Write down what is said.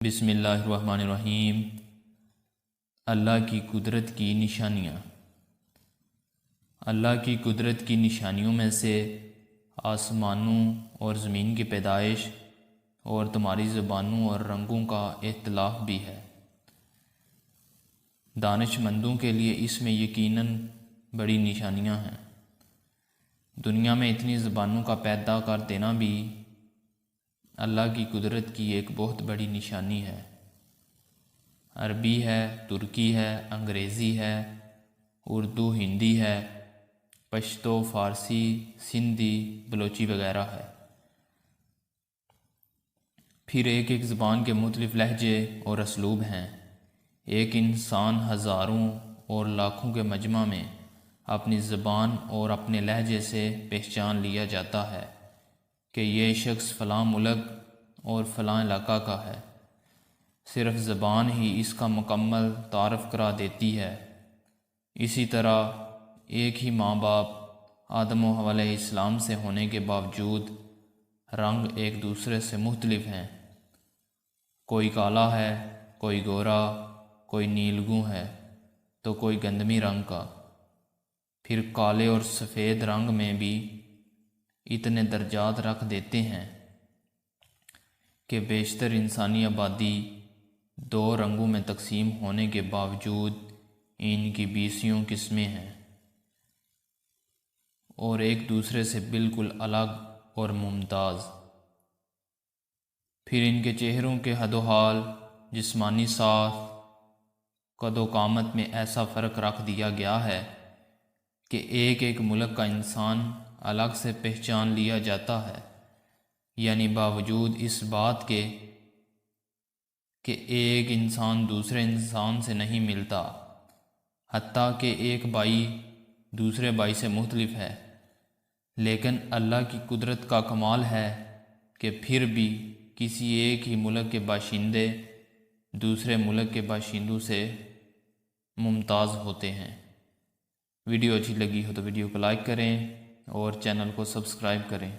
بسم اللہ الرحمن الرحیم۔ اللہ کی قدرت کی نشانیاں۔ اللہ کی قدرت کی نشانیوں میں سے آسمانوں اور زمین کی پیدائش اور تمہاری زبانوں اور رنگوں کا اختلاف بھی ہے۔ دانش مندوں کے لیے اس میں یقیناً بڑی نشانیاں ہیں۔ دنیا میں اتنی زبانوں کا پیدا کر دینا بھی اللہ کی قدرت کی ایک بہت بڑی نشانی ہے۔ عربی ہے، ترکی ہے، انگریزی ہے، اردو، ہندی ہے، پشتو، فارسی، سندھی، بلوچی وغیرہ ہے۔ پھر ایک ایک زبان کے مختلف لہجے اور اسلوب ہیں۔ ایک انسان ہزاروں اور لاکھوں کے مجمع میں اپنی زبان اور اپنے لہجے سے پہچان لیا جاتا ہے کہ یہ شخص فلاں ملک اور فلاں علاقہ کا ہے۔ صرف زبان ہی اس کا مکمل تعارف کرا دیتی ہے۔ اسی طرح ایک ہی ماں باپ آدم و حوا علیہ السلام سے ہونے کے باوجود رنگ ایک دوسرے سے مختلف ہیں۔ کوئی کالا ہے، کوئی گورا، کوئی نیلگوں ہے تو کوئی گندمی رنگ کا۔ پھر کالے اور سفید رنگ میں بھی اتنے درجات رکھ دیتے ہیں کہ بیشتر انسانی آبادی دو رنگوں میں تقسیم ہونے کے باوجود ان کی 20 قسمیں ہیں اور ایک دوسرے سے بالکل الگ اور ممتاز۔ پھر ان کے چہروں کے حد و حال، جسمانی ساخت، قد و قامت میں ایسا فرق رکھ دیا گیا ہے کہ ایک ایک ملک کا انسان الگ سے پہچان لیا جاتا ہے، یعنی باوجود اس بات کے کہ ایک انسان دوسرے انسان سے نہیں ملتا، حتیٰ کہ ایک بھائی دوسرے بھائی سے مختلف ہے، لیکن اللہ کی قدرت کا کمال ہے کہ پھر بھی کسی ایک ہی ملک کے باشندے دوسرے ملک کے باشندوں سے ممتاز ہوتے ہیں۔ ویڈیو اچھی لگی ہو تو ویڈیو کو لائک کریں اور چینل کو سبسکرائب کریں۔